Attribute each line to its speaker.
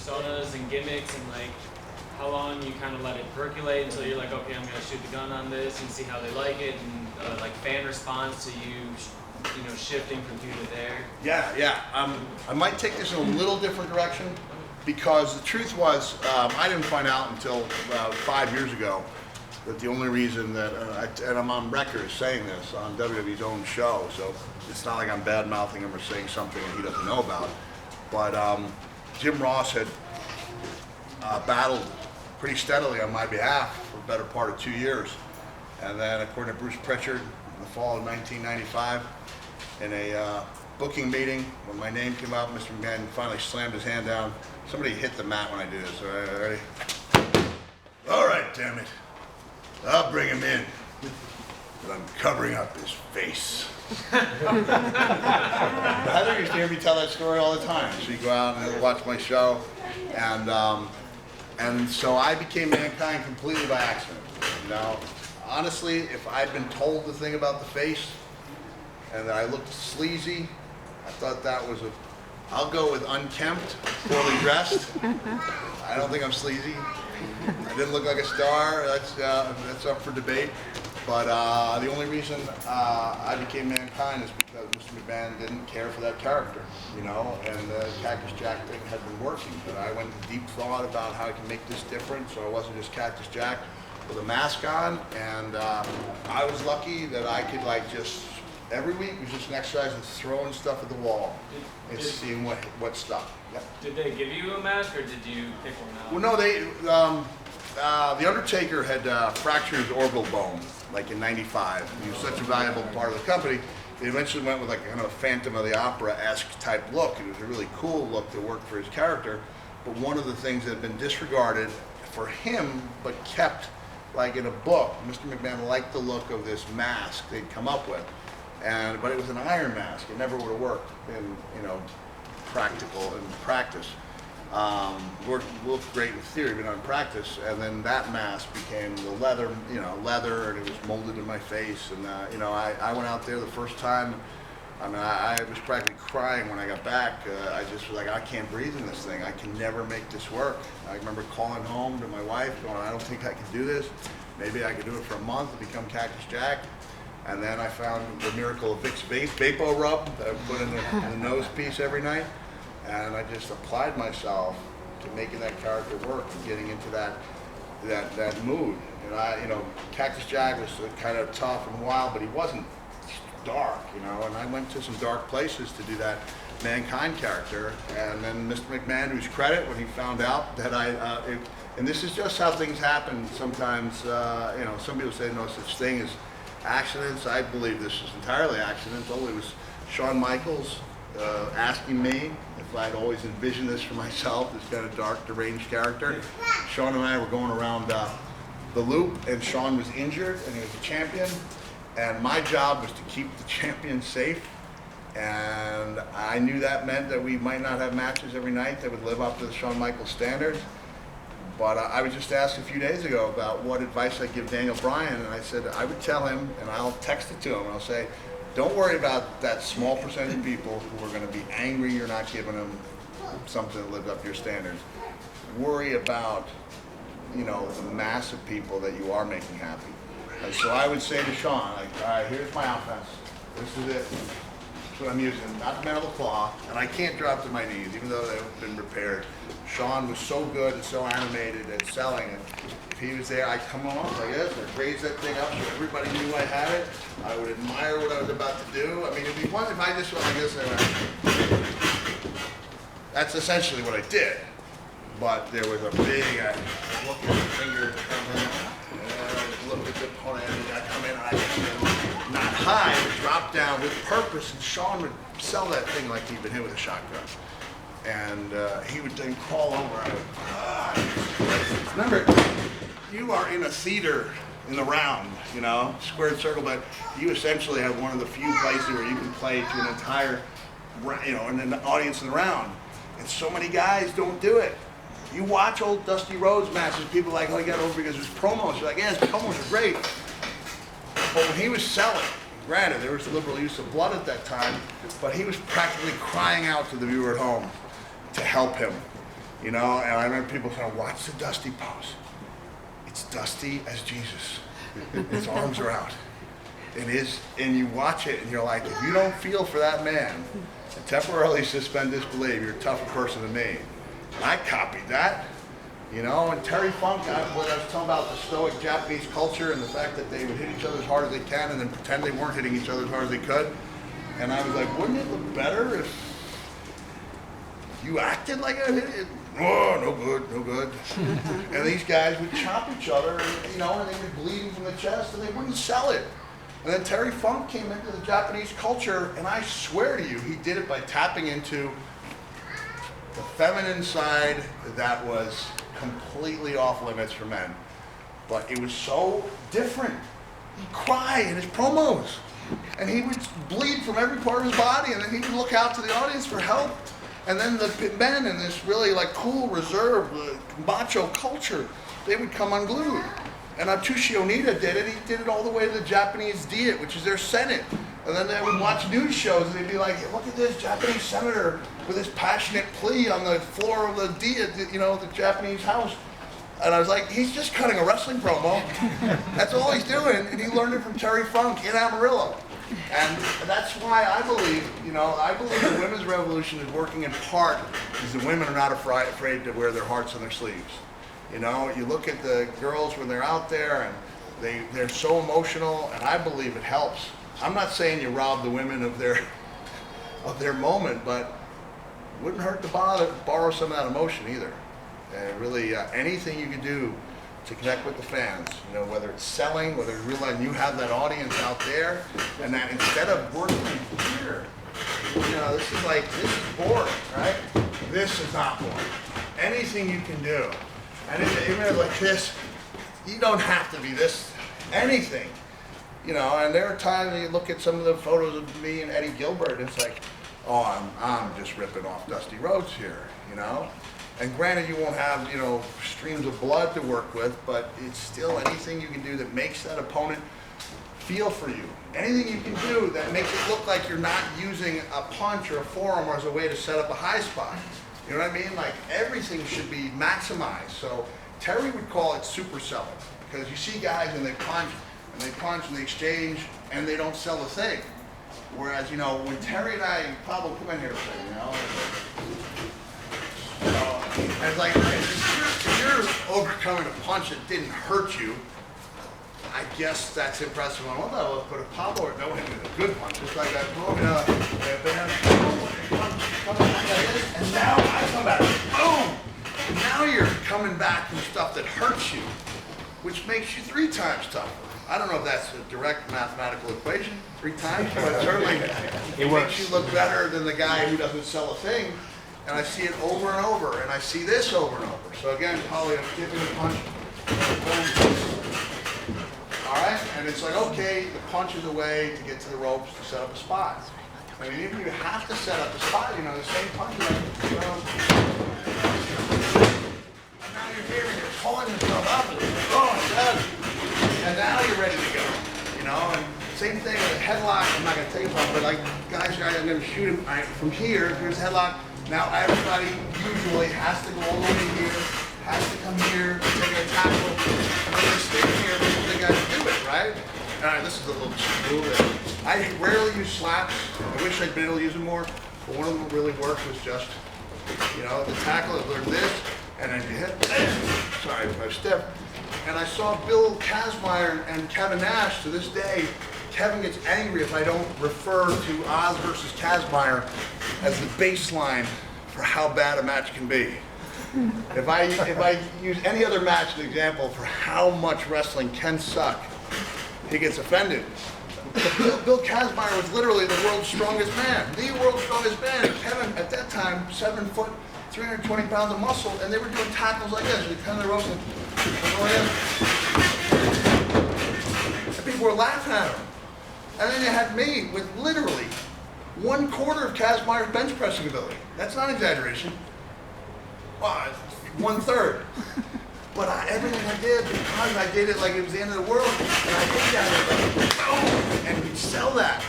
Speaker 1: personas and gimmicks, and like how long you kind of let it percolate until you're like, okay, I'm gonna shoot the gun on this and see how they like it, and like fan response to you know, shifting from here to there.
Speaker 2: Yeah. I might take this in a little different direction, because the truth was, I didn't find out until about 5 years ago that the only reason that, and I'm on record as saying this on WWE's own show, so it's not like I'm bad-mouthing him or saying something that he doesn't know about, but Jim Ross had battled pretty steadily on my behalf for the better part of 2 years. And then, according to Bruce Pritchard, in the fall of 1995, in a booking meeting, when my name came up, Mr. McMahon finally slammed his hand down. Somebody hit the mat when I do this. All right, ready? All right, damn it. I'll bring him in. But I'm covering up his face. Heather used to hear me tell that story all the time. She'd go out and watch my show, and so I became Mankind completely by accident. Now, honestly, if I'd been told the thing about the face and that I looked sleazy, I thought that was I'll go with unkempt, poorly dressed. I don't think I'm sleazy. I didn't look like a star. That's up for debate. But the only reason I became Mankind is because Mr. McMahon didn't care for that character, you know, and the Cactus Jack thing had been working. But I went into deep thought about how I can make this different, so I wasn't just Cactus Jack with a mask on, and I was lucky that I could just every week was just an exercise in throwing stuff at the wall and seeing what stuck. Yep. Did
Speaker 1: they give you a mask, or did you pick one out?
Speaker 2: Well, no, the Undertaker had fractured his orbital bone, like in '95. He was such a valuable part of the company. They eventually went with like kind of a Phantom of the Opera-esque type look. It was a really cool look that worked for his character. But one of the things that had been disregarded for him, but kept like in a book, Mr. McMahon liked the look of this mask they'd come up with. But it was an iron mask. It never would have worked in, practical and practice. Looked great in theory, but not in practice. And then that mask became the leather, and it was molded in my face. And I went out there the first time. I mean, I was practically crying when I got back. I just was like, I can't breathe in this thing. I can never make this work. I remember calling home to my wife, going, I don't think I can do this. Maybe I could do it for a month and become Cactus Jack. And then I found the miracle of Vicks Vapo Rub that I put in the nose piece every night. And I just applied myself to making that character work and getting into that mood. And Cactus Jack was kind of tough and wild, but he wasn't dark, and I went to some dark places to do that Mankind character. And then Mr. McMahon, to his credit, when he found out that and this is just how things happen sometimes, some people say no such thing as accidents. I believe this is entirely accidental. It was Shawn Michaels asking me if I'd always envisioned this for myself, this kind of dark, deranged character. Shawn and I were going around the loop, and Shawn was injured, and he was a champion, and my job was to keep the champion safe, and I knew that meant that we might not have matches every night that would live up to the Shawn Michaels standards. But I was just asked a few days ago about what advice I'd give Daniel Bryan, and I said I would tell him, and I'll text it to him, and I'll say, don't worry about that small percentage of people who are going to be angry you're not giving them something that lives up to your standards. Worry about, the mass of people that you are making happy. And so I would say to Shawn, all right, here's my offense. This is it. That's what I'm using, not the metal claw, and I can't drop to my knees, even though they've been repaired. Shawn was so good and so animated at selling it. If he was there, I'd come along like this, I'd raise that thing up so everybody knew I had it. I would admire what I was about to do. I mean, it'd be one if I just went like this, that's essentially what I did. But there was a big, look at the finger coming, look at the opponent, I come in, I come in, not high, but drop down with purpose, and Shawn would sell that thing like he'd been hit with a shotgun. And he would then crawl over. Remember, you are in a theater in the round, squared circle, but you essentially have one of the few places where you can play to an entire, and an audience in the round. And so many guys don't do it. You watch old Dusty Rhodes matches, people are like, oh, he got over because of his promos. You're like, yeah, his promos are great. But when he was selling, granted, there was a liberal use of blood at that time, but he was practically crying out to the viewer at home to help him. You know, and I remember people saying, watch the Dusty pose. It's Dusty as Jesus. His arms are out. It is, and you watch it and you're like, if you don't feel for that man and temporarily suspend disbelief, you're a tougher person than me. And I copied that, you know, and Terry Funk, what I was talking about the stoic Japanese culture and the fact that they would hit each other as hard as they can and then pretend they weren't hitting each other as hard as they could. And I was like, wouldn't it look better if you acted like I hit it? Oh, no good, no good. And these guys would chop each other, and, you know, and they were bleeding from the chest, and they wouldn't sell it. And then Terry Funk came into the Japanese culture, and I swear to you, he did it by tapping into the feminine side that was completely off limits for men. But it was so different. He'd cry in his promos, and he would bleed from every part of his body, and then he would look out to the audience for help. And then the men in this really like cool, reserved, macho culture, they would come unglued. And Atsushi Onita did it. He did it all the way to the Japanese Diet, which is their Senate. And then they would watch news shows and they'd be like, look at this Japanese senator with his passionate plea on the floor of the Diet, you know, the Japanese house. And I was like, he's just cutting a wrestling promo. That's all he's doing. And he learned it from Terry Funk in Amarillo. And that's why I believe, you know, I believe the women's revolution is working in part because the women are not afraid to wear their hearts on their sleeves. You know, you look at the girls when they're out there and they're so emotional, and I believe it helps. I'm not saying you rob the women of their moment, but it wouldn't hurt to borrow some of that emotion either. And really, anything you can do to connect with the fans, you know, whether it's selling, whether it's realizing you have that audience out there, and that instead of working here, you know, this is boring, right? This is not boring. Anything you can do, and even like this, you don't have to be this, anything, you know, and there are times when you look at some of the photos of me and Eddie Gilbert, and it's like, oh, I'm just ripping off Dusty Rhodes here, you know? And granted, you won't have, you know, streams of blood to work with, but it's still anything you can do that makes that opponent feel for you. Anything you can do that makes it look like you're not using a punch or a forearm as a way to set up a high spot. You know what I mean? Like, everything should be maximized. So Terry would call it super selling, because you see guys and they punch and they exchange and they don't sell a thing. Whereas, you know, when Terry and I, Pablo, come in here a second, you know. And it's like, if you're overcoming a punch that didn't hurt you, I guess that's impressive on one level. But if Pablo or no hit with a good punch, it's like that, boom, and now I come back, boom! And now you're coming back from stuff that hurts you, which makes you 3 times tougher. I don't know if that's a direct mathematical equation, 3 times, but certainly it makes you look better than the guy who doesn't sell a thing. And I see it over and over, and I see this over and over. So again, probably I'm giving a punch. All right, and it's like, okay, the punch is a way to get to the ropes to set up a spot. I mean, even if you have to set up a spot, you know, the same punch, you know. And now you're here and you're pulling yourself up, and oh, it does. And now you're ready to go, you know. And same thing with a headlock. I'm not going to take it off, but like, guys, I'm going to shoot him from here. Here's a headlock. Now everybody usually has to go all the way here, has to come here, take a tackle, and then they stay here until they got to do it, right? All right, this is a little cheap move. I rarely use slaps. I wish I'd been able to use them more, but one of them that really works was just, you know, the tackle is like this, and then you hit this. Sorry if I was stiff. And I saw Bill Kazmaier and Kevin Nash to this day. Kevin gets angry if I don't refer to Oz versus Kazmaier as the baseline for how bad a match can be. If I use any other match as an example for how much wrestling can suck, he gets offended. Bill Kazmaier was literally the world's strongest man, the world's strongest man. And Kevin, at that time, 7 foot, 320 pounds of muscle, and they were doing tackles like this. They come to the ropes and people were laughing at him. And then you had me with literally 1/4 of Kazmaier's bench pressing ability. That's not exaggeration. Well, 1/3. But everything I did, because I did it like it was the end of the world, and I hit that, and we'd sell that.